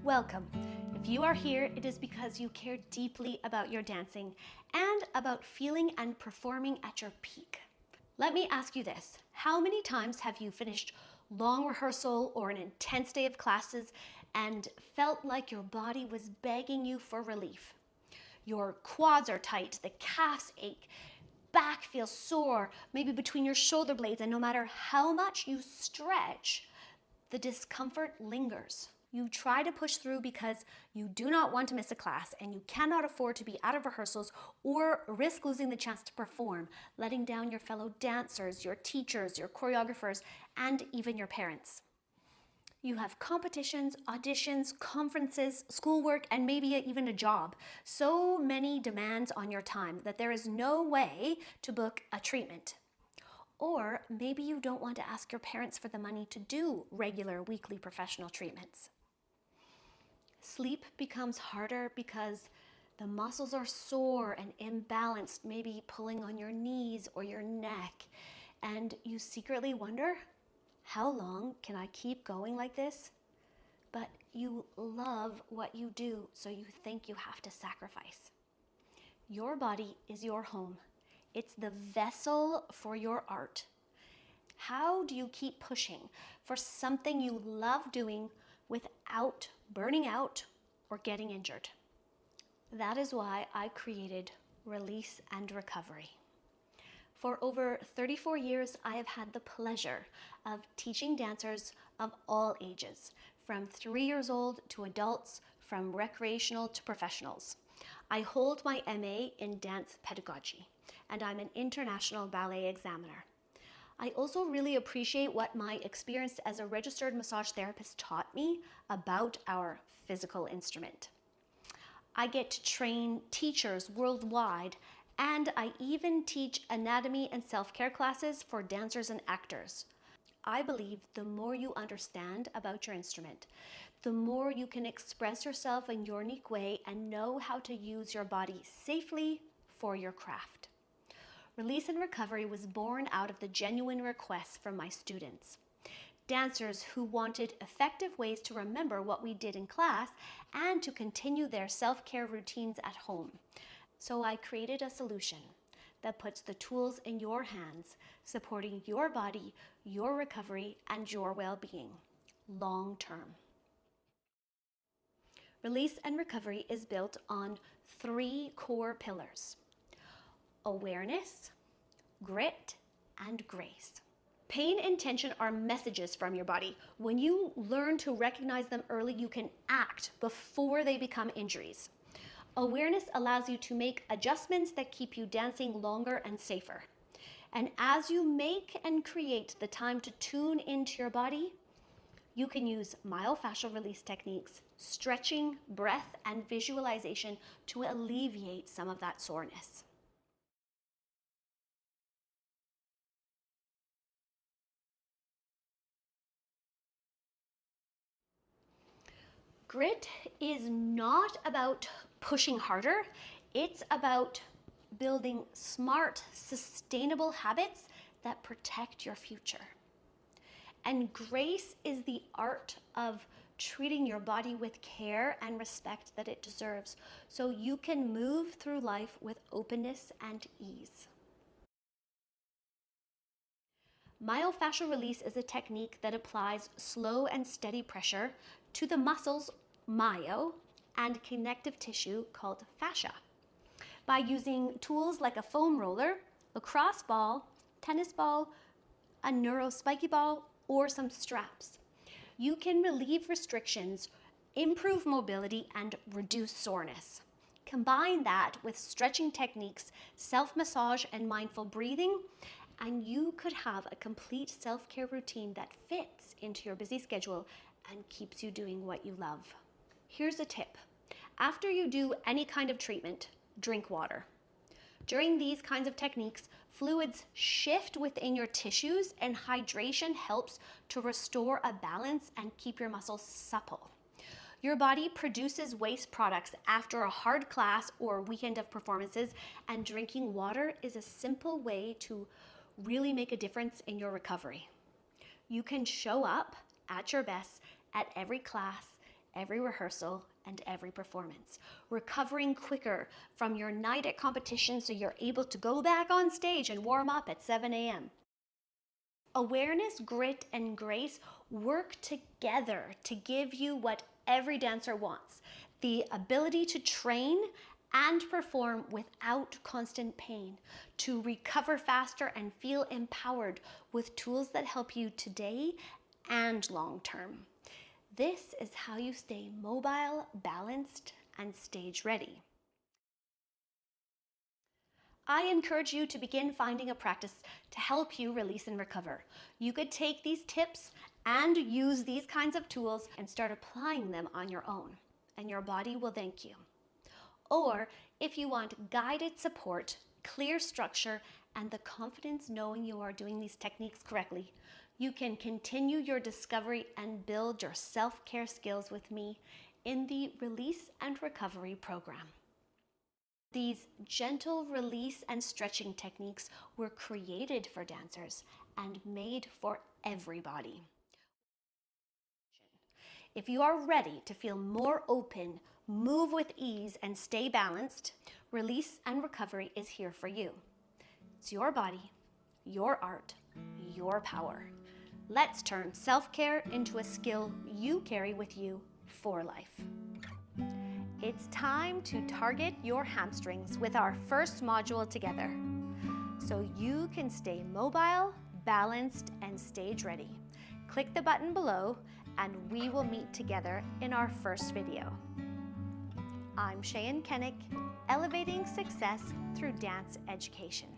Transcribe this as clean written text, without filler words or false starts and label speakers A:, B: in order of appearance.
A: Welcome. If you are here, it is because you care deeply about your dancing and about feeling and performing at your peak. Let me ask you this. How many times have you finished long rehearsal or an intense day of classes and felt like your body was begging you for relief? Your quads are tight, the calves ache, back feels sore, maybe between your shoulder blades, and no matter how much you stretch, the discomfort lingers. You try to push through because you do not want to miss a class and you cannot afford to be out of rehearsals or risk losing the chance to perform, letting down your fellow dancers, your teachers, your choreographers, and even your parents. You have competitions, auditions, conferences, schoolwork, and maybe even a job. So many demands on your time that there is no way to book a treatment. Or maybe you don't want to ask your parents for the money to do regular weekly professional treatments. Sleep becomes harder because the muscles are sore and imbalanced, maybe pulling on your knees or your neck, and you secretly wonder, how long can I keep going like this? But you love what you do, so you think you have to sacrifice. Your body is your home. It's the vessel for your art. How do you keep pushing for something you love doing without burning out or getting injured? That is why I created Release and Recovery. For over 34 years, I have had the pleasure of teaching dancers of all ages, from 3 years old to adults, from recreational to professionals. I hold my MA in dance pedagogy, and I'm an international ballet examiner. I also really appreciate what my experience as a registered massage therapist taught me about our physical instrument. I get to train teachers worldwide, and I even teach anatomy and self-care classes for dancers and actors. I believe the more you understand about your instrument, the more you can express yourself in your unique way and know how to use your body safely for your craft. Release and Recovery was born out of the genuine requests from my students. Dancers who wanted effective ways to remember what we did in class and to continue their self-care routines at home. So I created a solution that puts the tools in your hands, supporting your body, your recovery, and your well-being long term. Release and Recovery is built on 3 core pillars: awareness, grit, and grace. Pain and tension are messages from your body. When you learn to recognize them early, you can act before they become injuries. Awareness allows you to make adjustments that keep you dancing longer and safer. And as you make and create the time to tune into your body, you can use myofascial release techniques, stretching, breath, and visualization to alleviate some of that soreness. Grit is not about pushing harder. It's about building smart, sustainable habits that protect your future. And grace is the art of treating your body with care and respect that it deserves, so you can move through life with openness and ease. Myofascial release is a technique that applies slow and steady pressure to the muscles, myo, and connective tissue called fascia. By using tools like a foam roller, a cross ball, tennis ball, a neuro spiky ball, or some straps, you can relieve restrictions, improve mobility, and reduce soreness. Combine that with stretching techniques, self-massage, and mindful breathing, and you could have a complete self-care routine that fits into your busy schedule and keeps you doing what you love. Here's a tip. After you do any kind of treatment, drink water. During these kinds of techniques, fluids shift within your tissues, and hydration helps to restore a balance and keep your muscles supple. Your body produces waste products after a hard class or weekend of performances, and drinking water is a simple way to really make a difference in your recovery. You can show up at your best at every class, every rehearsal and every performance, recovering quicker from your night at competition so you're able to go back on stage and warm up at 7 a.m. Awareness, grit, and grace work together to give you what every dancer wants: the ability to train and perform without constant pain, to recover faster and feel empowered with tools that help you today and long term. This is how you stay mobile, balanced, and stage ready. I encourage you to begin finding a practice to help you release and recover. You could take these tips and use these kinds of tools and start applying them on your own, and your body will thank you. Or if you want guided support, clear structure, and the confidence knowing you are doing these techniques correctly, you can continue your discovery and build your self-care skills with me in the Release and Recovery program. These gentle release and stretching techniques were created for dancers and made for everybody. If you are ready to feel more open, move with ease, and stay balanced, Release and Recovery is here for you. It's your body, your art, your power. Let's turn self-care into a skill you carry with you for life. It's time to target your hamstrings with our first module together, so you can stay mobile, balanced, and stage ready. Click the button below and we will meet together in our first video. I'm Cheyenne Kennick, elevating success through dance education.